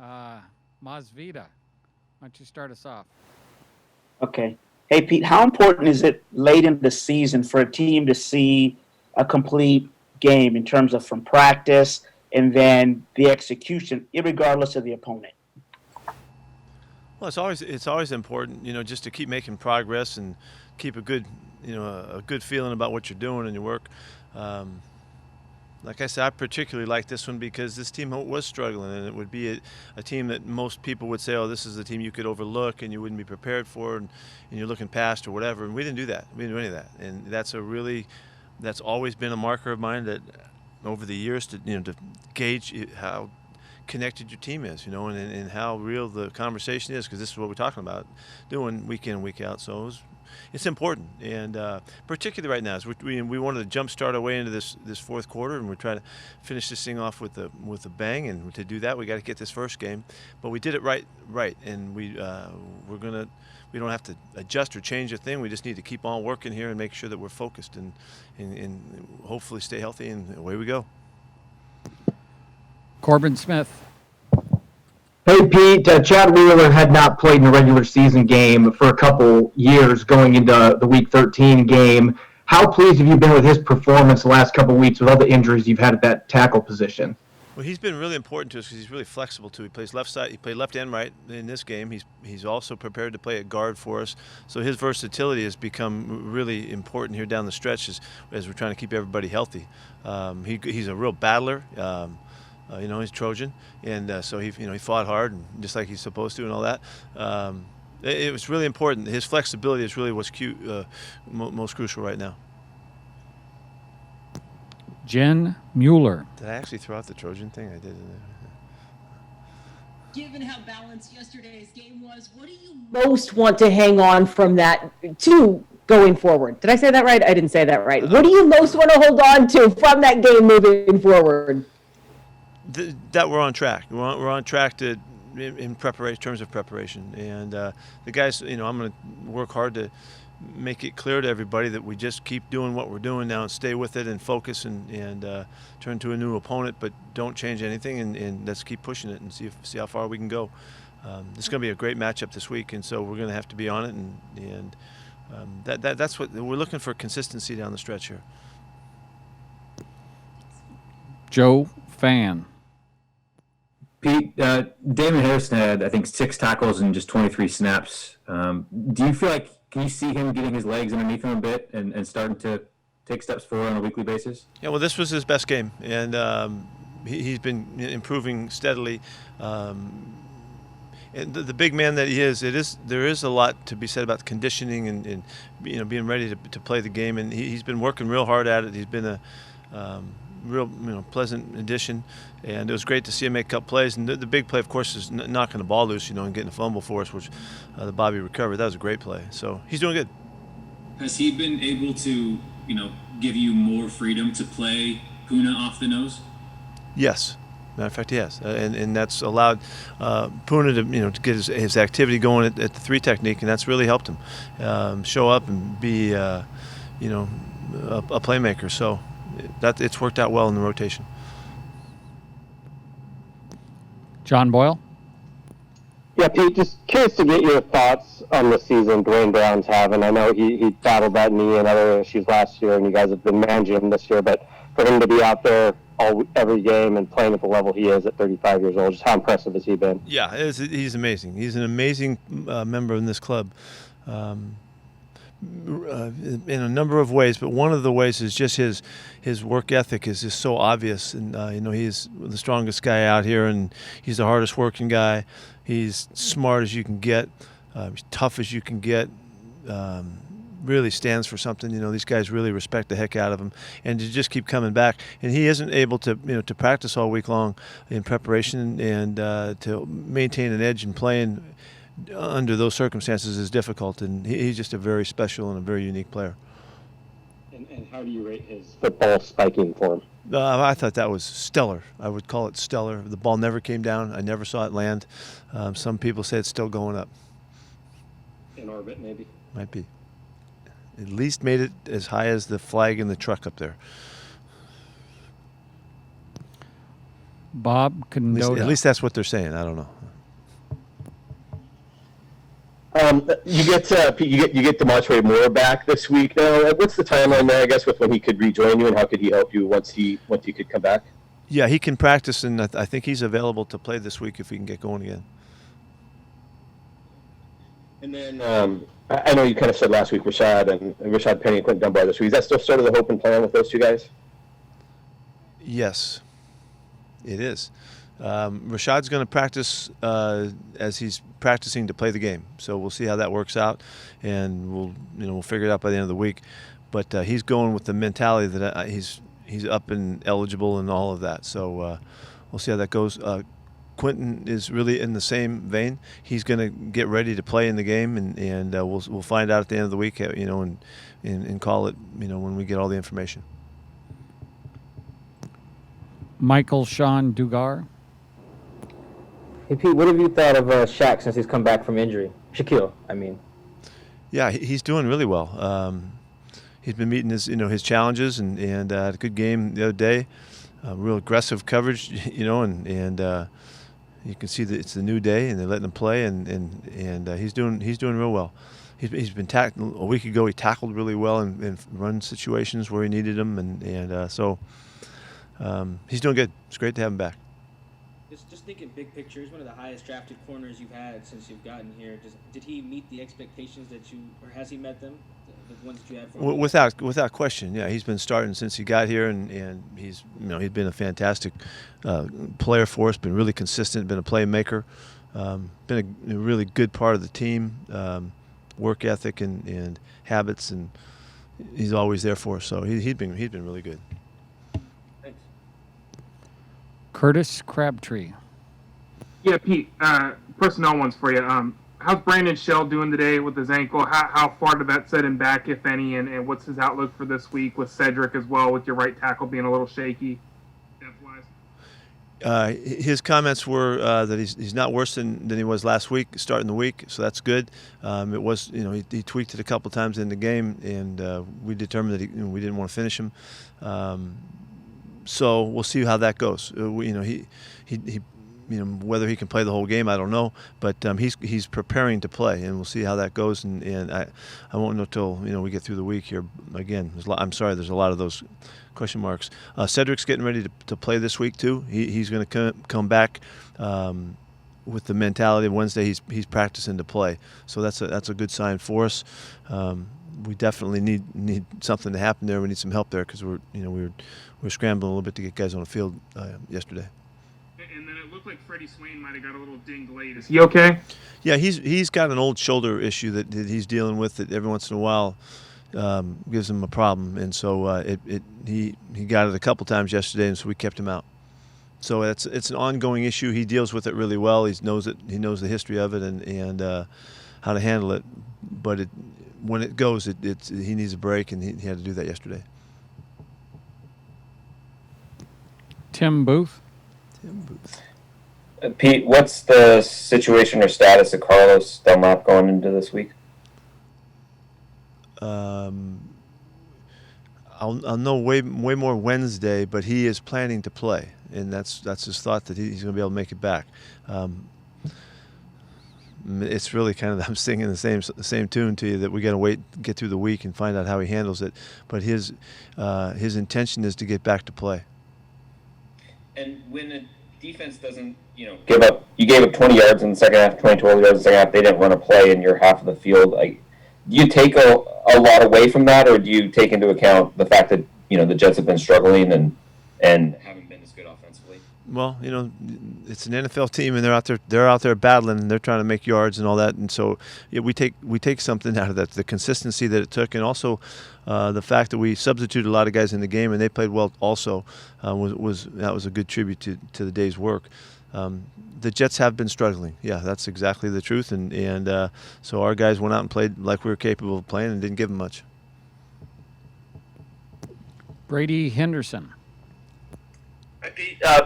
Masvita, why don't you start us off? Okay. Hey, Pete, how important is it late in the season for a team to see a complete game in terms of from practice and then the execution, regardless of the opponent? Well, it's always important, just to keep making progress and keep a good feeling about what you're doing and your work. Um, like I said, I particularly like this one because this team was struggling, and it would be a team that most people would say, "Oh, this is a team you could overlook and you wouldn't be prepared for, and you're looking past or whatever." And we didn't do that. We didn't do any of that, and that's always been a marker of mine that over the years to gauge how connected your team is, and how real the conversation is, because this is what we're talking about doing week in and week out. So it's important, and particularly right now, as we wanted to jumpstart our way into this fourth quarter, and we're trying to finish this thing off with a bang. And to do that, we got to get this first game, but we did it right, and we don't have to adjust or change a thing. We just need to keep on working here and make sure that we're focused and hopefully stay healthy, and away we go. Corbin Smith. Hey, Pete, Chad Wheeler had not played in a regular season game for a couple years going into the Week 13 game. How pleased have you been with his performance the last couple weeks with all the injuries you've had at that tackle position? Well, he's been really important to us because he's really flexible too. He plays left side. He played left and right in this game. He's also prepared to play at guard for us. So his versatility has become really important here down the stretch as we're trying to keep everybody healthy. He's a real battler. He's Trojan, and so he fought hard, and just like he's supposed to, and all that. It was really important. His flexibility is really what's most crucial right now. Jen Mueller. Did I actually throw out the Trojan thing? I did. Given how balanced yesterday's game was, what do you most want to hang on from that to going forward? Did I say that right? I didn't say that right. What do you most want to hold on to from that game moving forward? That we're on track. We're on track in terms of preparation, and the guys. I'm going to work hard to make it clear to everybody that we just keep doing what we're doing now and stay with it and focus and turn to a new opponent, but don't change anything and let's keep pushing it and see how far we can go. It's going to be a great matchup this week, and so we're going to have to be on it, and that's what we're looking for, consistency down the stretch here. Joe Fan. Pete, Damon Harrison had, I think, 6 tackles in just 23 snaps. Do you feel like, can you see him getting his legs underneath him a bit and starting to take steps forward on a weekly basis? Yeah, well, this was his best game, and he's been improving steadily. And the big man that he is, there is a lot to be said about conditioning and being ready to play the game, and he's been working real hard at it. He's been a real pleasant addition, and it was great to see him make a couple plays. And the big play, of course, is knocking the ball loose, and getting a fumble for us, which the Bobby recovered. That was a great play. So he's doing good. Has he been able to, give you more freedom to play Puna off the nose? Yes. Matter of fact, he has, and that's allowed Puna to get his activity going at the 3 technique, and that's really helped him show up and be a playmaker. So it's worked out well in the rotation. John Boyle. Yeah, Pete, just curious to get your thoughts on the season Dwayne Brown's having. I know he battled that knee and other issues last year, and you guys have been managing him this year, but for him to be out there every game and playing at the level he is at 35 years old, just how impressive has he been? Yeah, he's amazing. He's an amazing member in this club. In a number of ways, but one of the ways is just his work ethic is just so obvious, and he's the strongest guy out here, and he's the hardest working guy. He's smart as you can get, he's tough as you can get. Really stands for something. These guys really respect the heck out of him, and to just keep coming back. And he isn't able to to practice all week long in preparation, and to maintain an edge in playing under those circumstances is difficult, and he's just a very special and a very unique player. And how do you rate his football spiking form? I thought that was stellar. I would call it stellar. The ball never came down. I never saw it land. Some people say it's still going up. In orbit, maybe? Might be. At least made it as high as the flag in the truck up there. Bob At least, Condotta. at least that's what they're saying. I don't know. You get Demontre Moore back this week now. What's the timeline there? I guess with when he could rejoin you, and how could he help you once he could come back? Yeah, he can practice, and I think he's available to play this week if he can get going again. And then I know you kind of said last week Rashad Penny and Quentin Dunbar this week. Is that still sort of the hope and plan with those two guys? Yes, it is. Rashad's going to practice as he's practicing to play the game, so we'll see how that works out, and we'll figure it out by the end of the week. But he's going with the mentality that he's up and eligible and all of that. So we'll see how that goes. Quentin is really in the same vein. He's going to get ready to play in the game, and we'll find out at the end of the week, and call it, when we get all the information. Michael Sean Dugar. Hey Pete, what have you thought of Shaq since he's come back from injury? Shaquille, I mean. Yeah, he's doing really well. He's been meeting his challenges, and had a good game the other day. Real aggressive coverage, and you can see that it's the new day, and they're letting him play, and he's doing real well. He's been tackled a week ago. He tackled really well in run situations where he needed him, and so he's doing good. It's great to have him back. Just thinking big picture, he's one of the highest drafted corners you've had since you've gotten here. Did he meet the expectations or has he met them, the ones that you had for him? Without question, yeah. He's been starting since he got here, and he's been a fantastic player for us. Been really consistent. Been a playmaker. Been a really good part of the team. Work ethic and habits, and he's always there for us. So he's been really good. Thanks. Curtis Crabtree. Yeah, Pete, personnel ones for you. How's Brandon Shell doing today with his ankle? How far did that set him back, if any, and what's his outlook for this week with Cedric as well, with your right tackle being a little shaky depth-wise? His comments were that he's not worse than he was last week, starting the week, so that's good. It was, he tweaked it a couple times in the game, and we determined that we didn't want to finish him. So we'll see how that goes. He whether he can play the whole game, I don't know. But he's preparing to play, and we'll see how that goes. And I won't know till we get through the week here. Again, I'm sorry, there's a lot of those question marks. Cedric's getting ready to play this week too. He's going to come back with the mentality of Wednesday. He's practicing to play, so that's a good sign for us. We definitely need something to happen there. We need some help there because we're scrambling a little bit to get guys on the field yesterday. And then it looked like Freddie Swain might have got a little dinged late. Is he okay? Yeah, he's got an old shoulder issue that he's dealing with that every once in a while gives him a problem, and so he got it a couple times yesterday, and so we kept him out. So it's an ongoing issue. He deals with it really well. He knows it. He knows the history of it and how to handle it. But when it goes, he needs a break, and he had to do that yesterday. Tim Booth. Pete, what's the situation or status of Carlos Dunlap going into this week? I'll know way more Wednesday, but he is planning to play, and that's his thought that he's going to be able to make it back. It's really kind of, I'm singing the same tune to you, that we got to get through the week and find out how he handles it. But his intention is to get back to play. And when a defense doesn't, you gave up 20 yards in the second half, 20 yards in the second half, they didn't run a play in your half of the field. Do you take a lot away from that, or do you take into account the fact that, the Jets have been struggling and haven't been as good offensively? Well, it's an NFL team, and they're out there battling, and they're trying to make yards and all that, and so we take something out of that, the consistency that it took, and also the fact that we substituted a lot of guys in the game, and they played well also. Was a good tribute to the day's work. The Jets have been struggling. Yeah, that's exactly the truth, and so our guys went out and played like we were capable of playing, and didn't give them much. Brady Henderson.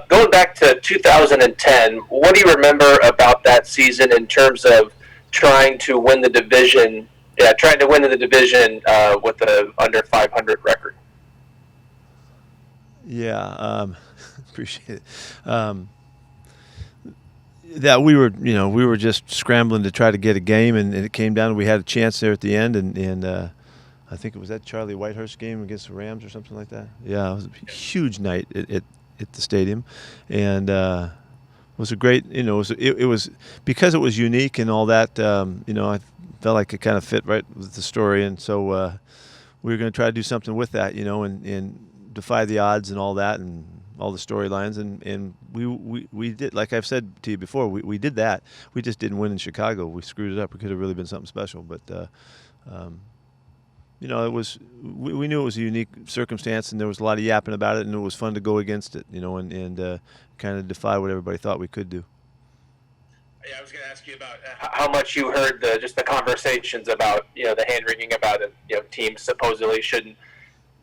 Going back to 2010, what do you remember about that season in terms of trying to win the division? Yeah, trying to win the division with a under 500 record. Yeah, appreciate it. That we were just scrambling to try to get a game, and it came down. We had a chance there at the end, and I think it was that Charlie Whitehurst game against the Rams or something like that. Yeah, it was a huge night at the stadium, and it was a great. It was because it was unique and all that. I felt like it kind of fit right with the story, and so we were going to try to do something with that, and defy the odds and all that, and all the storylines, and we did, like I've said to you before, we did that. We just didn't win in Chicago. We screwed it up. It could have really been something special, but it was we knew it was a unique circumstance, and there was a lot of yapping about it, and it was fun to go against it, and kind of defy what everybody thought we could do. Yeah, I was going to ask you about how much you heard the conversations about the hand wringing about it. Teams supposedly shouldn't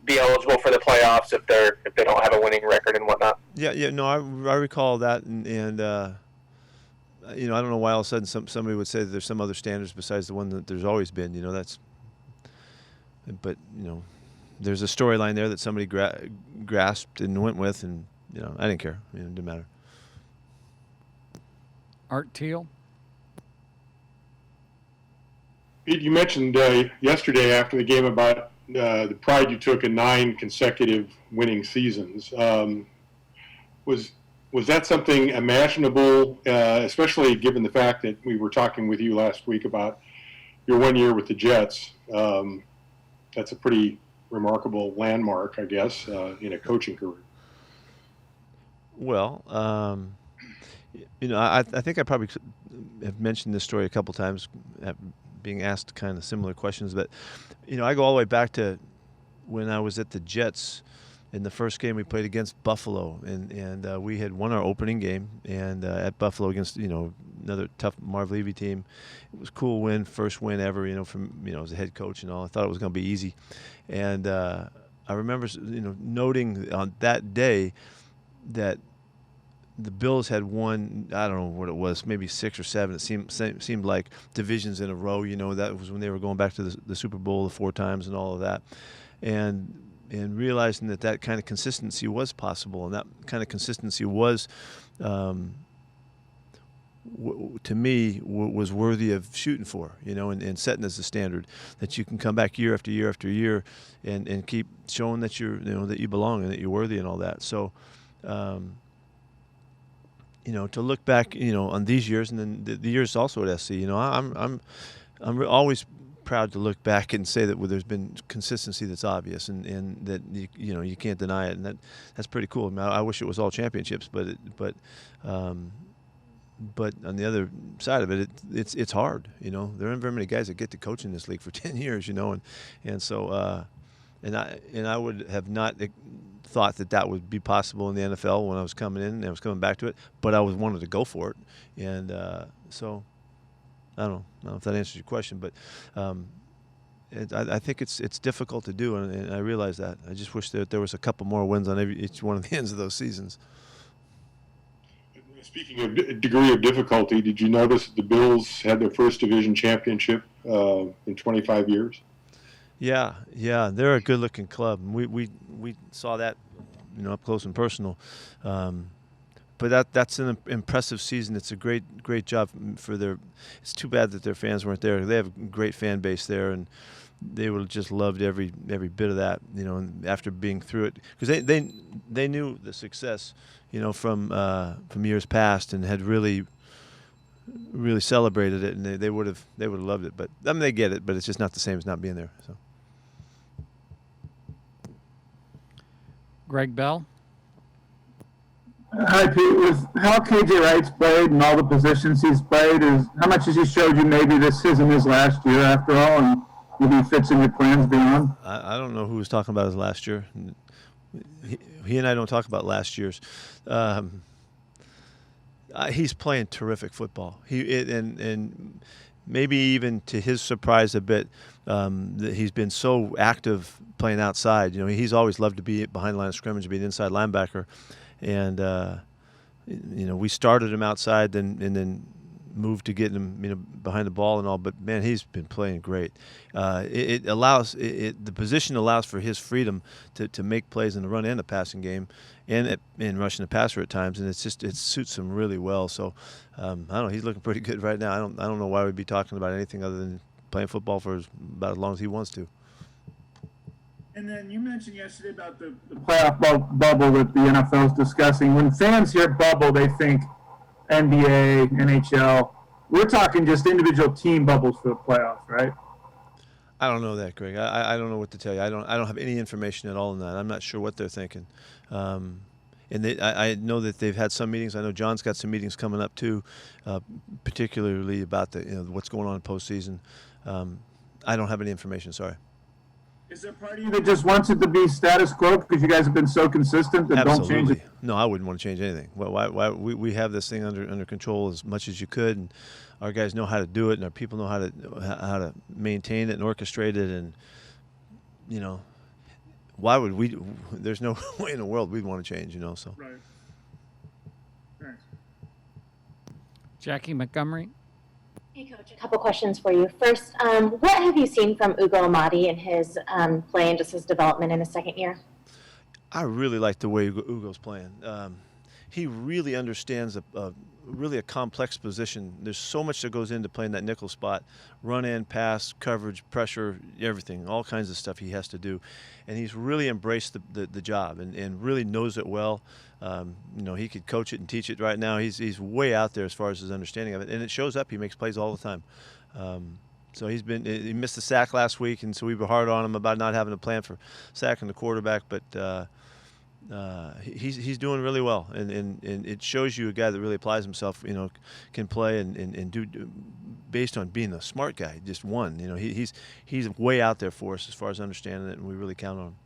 be eligible for the playoffs if they don't have a winning record and whatnot. Yeah. No, I recall that, and I don't know why all of a sudden somebody would say that there's some other standards besides the one that there's always been. But there's a storyline there that somebody grasped and went with, and I didn't care. It didn't matter. Art Teal. Pete, you mentioned yesterday after the game about the pride you took in 9 consecutive winning seasons. Was that something imaginable, especially given the fact that we were talking with you last week about your 1 year with the Jets? That's a pretty remarkable landmark, I guess, in a coaching career. Well, I think I probably have mentioned this story a couple times, being asked kind of similar questions, but I go all the way back to when I was at the Jets in the first game we played against Buffalo, and we had won our opening game, and at Buffalo against another tough Marv Levy team. It was a cool win, first win ever, from as a head coach and all. I thought it was going to be easy, and I remember noting on that day that the Bills had won, I don't know what it was, maybe 6 or 7. It seemed like divisions in a row. That was when they were going back to the Super Bowl the 4 times and all of that, and realizing that kind of consistency was possible, and that kind of consistency was, to me, was worthy of shooting for, and setting as the standard, that you can come back year after year after year and keep showing that that you belong and that you're worthy and all that. So. To look back, on these years, and then the years also at SC, I'm always proud to look back and say that there's been consistency that's obvious, and that you can't deny it, and that's pretty cool. I mean, I wish it was all championships, but on the other side of it, it's hard. There aren't very many guys that get to coach in this league for 10 years, and so and I would have not thought that would be possible in the NFL when I was coming in and I was coming back to it, but I wanted to go for it, and so I don't know if that answers your question, but I think it's difficult to do, and I realize that. I just wish that there was a couple more wins on each one of the ends of those seasons. Speaking of degree of difficulty, did you notice the Bills had their first division championship in 25 years? Yeah, they're a good-looking club. We saw that, up close and personal. But that's an impressive season. It's a great job for their. It's too bad that their fans weren't there. They have a great fan base there, and they would have just loved every bit of that. And after being through it, because they knew the success, from years past, and had really celebrated it, and they would have loved it. But they get it, but it's just not the same as not being there. So. Greg Bell. Hi, Pete. With how KJ Wright's played and all the positions he's played, how much has he showed you maybe this isn't his last year after all, and maybe he fits in your plans beyond? I don't know who was talking about his last year. He and I don't talk about last year's. He's playing terrific football. And maybe even to his surprise a bit, that he's been so active playing outside. He's always loved to be behind the line of scrimmage, be an inside linebacker. And, we started him outside, and then move to get him, behind the ball and all. But man, he's been playing great. It allows the position allows for his freedom to make plays in the run and the passing game, and rushing the passer at times. And it suits him really well. So I don't know. He's looking pretty good right now. I don't know why we'd be talking about anything other than playing football for about as long as he wants to. And then you mentioned yesterday about the playoff bubble that the NFL is discussing. When fans hear bubble, they think NBA, NHL. We're talking just individual team bubbles for the playoffs, right? I don't know that, Greg. I don't know what to tell you. I don't have any information at all on that. I'm not sure what they're thinking. And I know that they've had some meetings. I know John's got some meetings coming up too, particularly about what's going on in postseason. I don't have any information. Sorry. Is there part of you that just wants it to be status quo because you guys have been so consistent that don't change it? No, I wouldn't want to change anything. Why we have this thing under control as much as you could, and our guys know how to do it, and our people know how to maintain it and orchestrate it, and why would we? There's no way in the world we'd want to change, So. Right. Thanks. Jackie Montgomery. Hey, Coach, a couple questions for you. First, what have you seen from Ugo Amadi in his play and just his development in his second year? I really like the way Ugo's playing. He really understands really a complex position. There's so much that goes into playing that nickel spot: run in, pass, coverage, pressure, everything, all kinds of stuff he has to do. And he's really embraced the job and really knows it well. He could coach it and teach it right now. He's way out there as far as his understanding of it, and it shows up. He makes plays all the time. So he missed the sack last week, and so we were hard on him about not having a plan for sacking the quarterback, but he's doing really well, and it shows you a guy that really applies himself, can play and do based on being a smart guy, just one. He's way out there for us as far as understanding it, and we really count on him.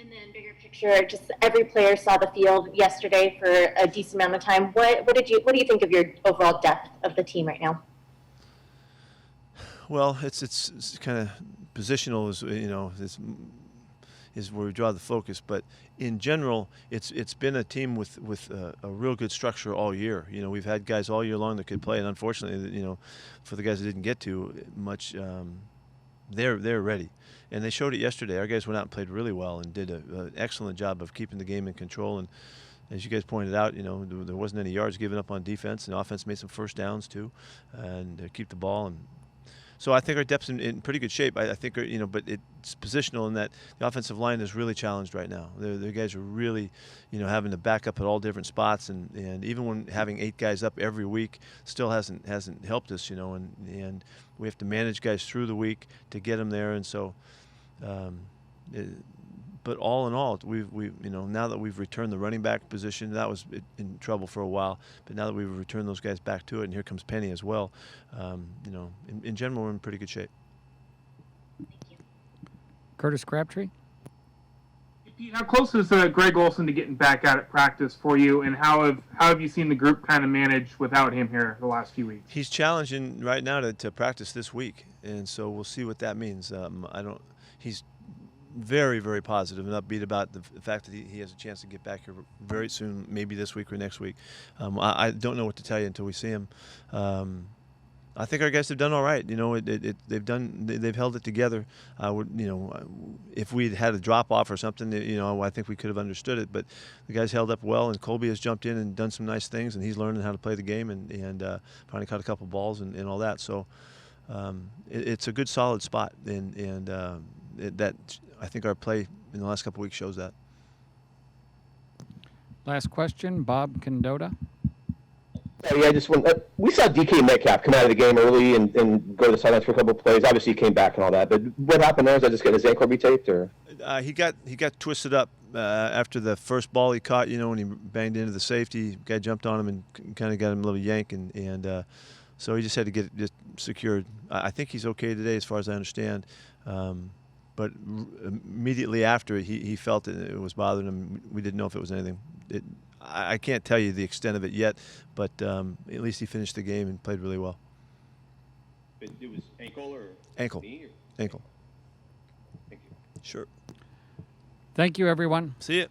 And then bigger picture, just every player saw the field yesterday for a decent amount of time. What do you think of your overall depth of the team right now? Well, it's kind of positional, is where we draw the focus. But in general, it's been a team with a real good structure all year. We've had guys all year long that could play, and unfortunately, for the guys that didn't get to much, they're ready. And they showed it yesterday. Our guys went out and played really well and did an excellent job of keeping the game in control. And as you guys pointed out, there wasn't any yards given up on defense, and offense made some first downs too, and keep the ball. And so I think our depth's in pretty good shape. I think, but it's positional in that the offensive line is really challenged right now. The guys are really, having to back up at all different spots, and even when having 8 guys up every week still hasn't helped us, and we have to manage guys through the week to get them there, and so. But all in all, we now that we've returned the running back position, that was in trouble for a while. But now that we've returned those guys back to it, and here comes Penny as well, in general, we're in pretty good shape. Thank you. Curtis Crabtree. Pete, how close is Greg Olson to getting back out at practice for you, and how have you seen the group kind of manage without him here the last few weeks? He's challenging right now to practice this week, and so we'll see what that means. He's very, very positive and upbeat about the fact that he has a chance to get back here very soon, maybe this week or next week. I don't know what to tell you until we see him. I think our guys have done all right. They've held it together. If we'd had a drop off or something, I think we could have understood it. But the guys held up well, and Colby has jumped in and done some nice things, and he's learning how to play the game and finally caught a couple balls and all that. So it's a good, solid spot, and that I think our play in the last couple of weeks shows that. Last question, Bob Condota. Yeah, just one. We saw DK Metcalf come out of the game early and go to the sidelines for a couple of plays. Obviously, he came back and all that. But what happened there? Is that just getting his ankle retaped, or? He got twisted up after the first ball he caught. When he banged into the safety, guy jumped on him and kind of got him a little yank, and so he just had to get it secured. I think he's okay today, as far as I understand. But immediately after, he felt it was bothering him. We didn't know if it was anything. I can't tell you the extent of it yet, but at least he finished the game and played really well. It was ankle or ankle? Knee or? Ankle. Thank you. Sure. Thank you, everyone. See you.